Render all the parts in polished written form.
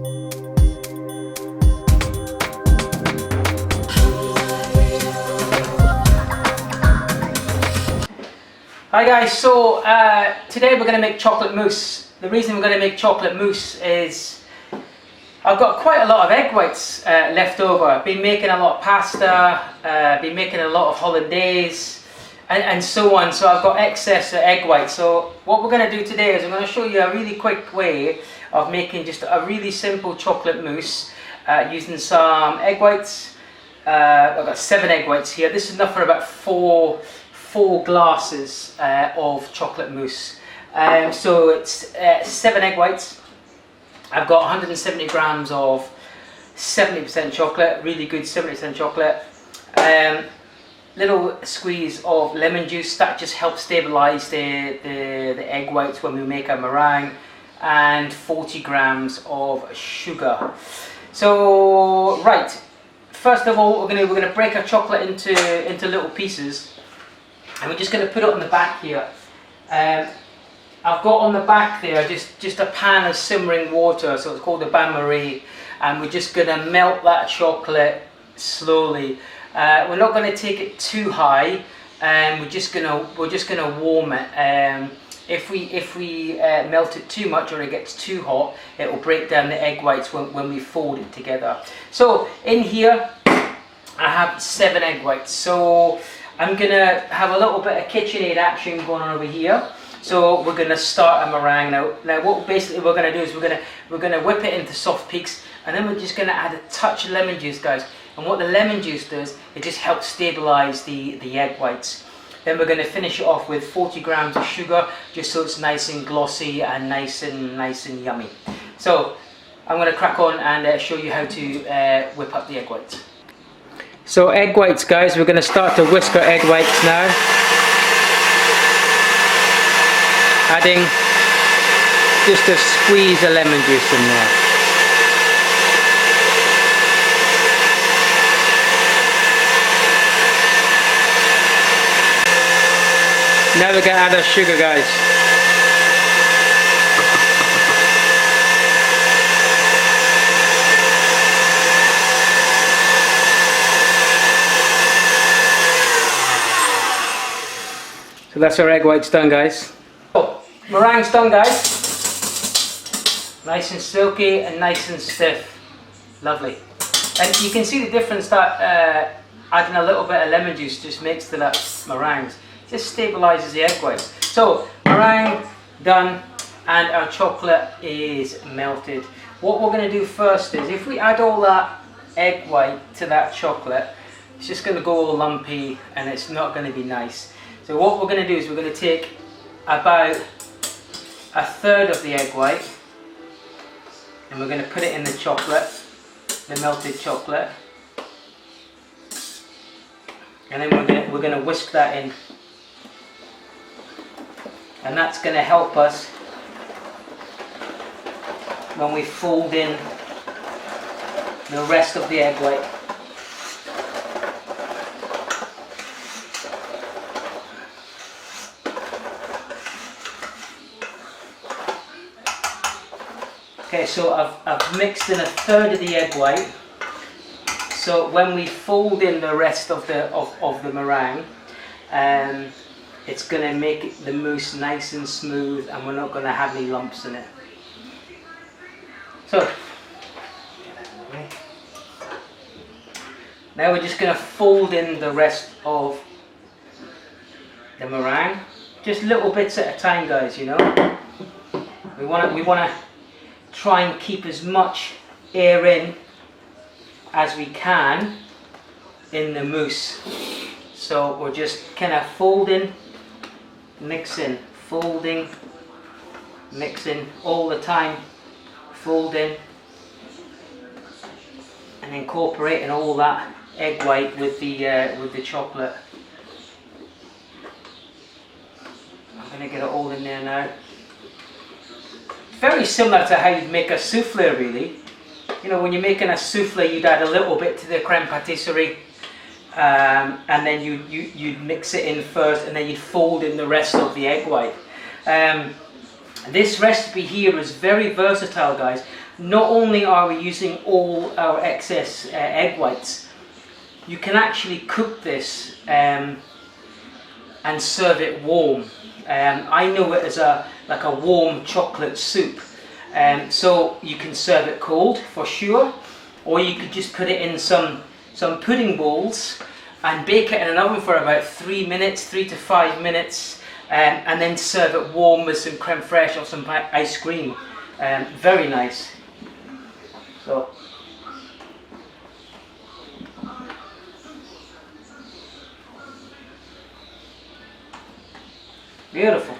Hi guys, so today we're going to make chocolate mousse. The reason we're going to make chocolate mousse is I've got quite a lot of egg whites left over. I've been making a lot of pasta, been making a lot of hollandaise and so on, so I've got excess egg whites. So what we're going to do today is I'm going to show you a really quick way of making just a really simple chocolate mousse using some egg whites. I've got 7 egg whites here. This is enough for about four glasses of chocolate mousse. So it's 7 egg whites. I've got 170 grams of 70% chocolate, really good 70% chocolate. Little squeeze of lemon juice, that just helps stabilize the egg whites when we make a meringue, and 40 grams of sugar. So right, first of all we're gonna break our chocolate into little pieces. And we're just going to put it on the back here. I've got on the back there just a pan of simmering water, so it's called a bain-marie, and we're just going to melt that chocolate slowly. We're not going to take it too high, and we're just going to warm it. If we melt it too much or it gets too hot, it will break down the egg whites when we fold it together. So in here I have 7 egg whites. So I'm going to have a little bit of KitchenAid action going on over here. So we're going to start a meringue now. Now what basically we're going to do is we're going to whip it into soft peaks, and then we're just going to add a touch of lemon juice, guys. And what the lemon juice does, it just helps stabilize the egg whites. Then we're going to finish it off with 40 grams of sugar, just so it's nice and glossy and nice and yummy. So I'm going to crack on and show you how to whip up the egg whites. So egg whites, guys, we're going to start to whisk our egg whites now. Adding just a squeeze of lemon juice in there. Now we're going to add our sugar, guys. So that's our egg whites done, guys. So, meringue's done, guys. Nice and silky and nice and stiff. Lovely. And you can see the difference that adding a little bit of lemon juice just makes to that meringue. Just stabilizes the egg whites. So meringue done, and our chocolate is melted. What we're going to do first is, if we add all that egg white to that chocolate, it's just going to go all lumpy and it's not going to be nice. So what we're going to do is we're going to take about 1/3 of the egg white and we're going to put it in the chocolate, the melted chocolate, and then we're going to whisk that in, and that's going to help us when we fold in the rest of the egg white. Okay, so I've mixed in 1/3 of the egg white. So when we fold in the rest of the meringue, it's going to make the mousse nice and smooth, and we're not going to have any lumps in it. So now we're just going to fold in the rest of the meringue, just little bits at a time, guys. You know, we want to try and keep as much air in as we can in the mousse. So we're just kind of folding, mixing, folding, mixing all the time, folding and incorporating all that egg white with the chocolate. I'm going to get it all in there now. Very similar to how you'd make a souffle, really. You know, when you're making a souffle, you'd add a little bit to the crème pâtisserie, and then you'd mix it in first, and then you'd fold in the rest of the egg white. This recipe here is very versatile, guys. Not only are we using all our excess egg whites, you can actually cook this and serve it warm. I know it as like a warm chocolate soup. So you can serve it cold for sure, or you could just put it in some pudding bowls and bake it in an oven for about 3 minutes, 3 to 5 minutes, and then serve it warm with some creme fraiche or some ice cream. Very nice. So. Beautiful.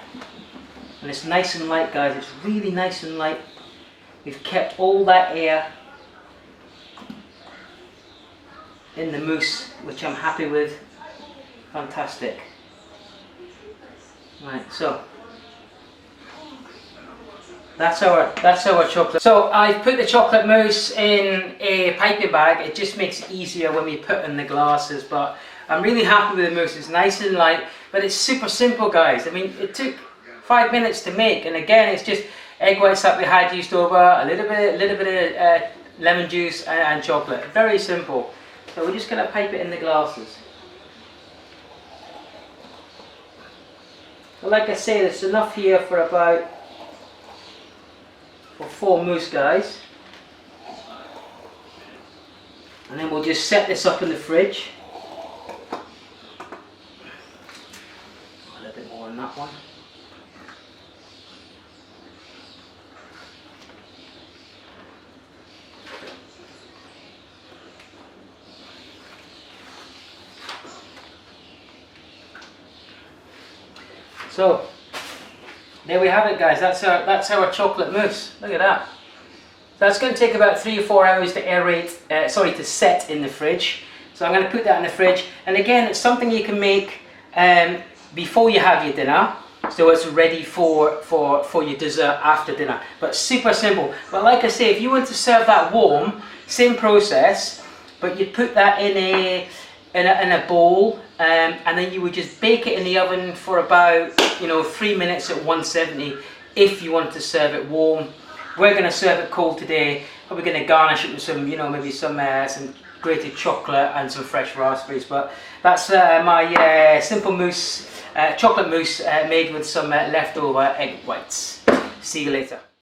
And it's nice and light, guys. It's really nice and light. We've kept all that air in the mousse, which I'm happy with. Fantastic. Right, so that's our chocolate. So I've put the chocolate mousse in a piping bag. It just makes it easier when we put in the glasses, but I'm really happy with the mousse. It's nice and light, but it's super simple, guys. I mean, it took 5 minutes to make, and again, it's just egg whites that we had used over, a little bit of lemon juice and chocolate. Very simple. So we're just going to pipe it in the glasses. But like I say, there's enough here for 4 mousse, guys. And then we'll just set this up in the fridge. A little bit more on that one. So there we have it, guys. That's our chocolate mousse. Look at that. That's going to take about 3 or 4 hours to to set in the fridge. So I'm going to put that in the fridge. And again, it's something you can make before you have your dinner, so it's ready for your dessert after dinner. But super simple. But like I say, if you want to serve that warm, same process, but you put that in a bowl, and then you would just bake it in the oven for about 3 minutes at 170 if you want to serve it warm. We're going to serve it cold today. We're going to garnish it with some, maybe some grated chocolate and some fresh raspberries. But that's my simple mousse, chocolate mousse made with some leftover egg whites. See you later.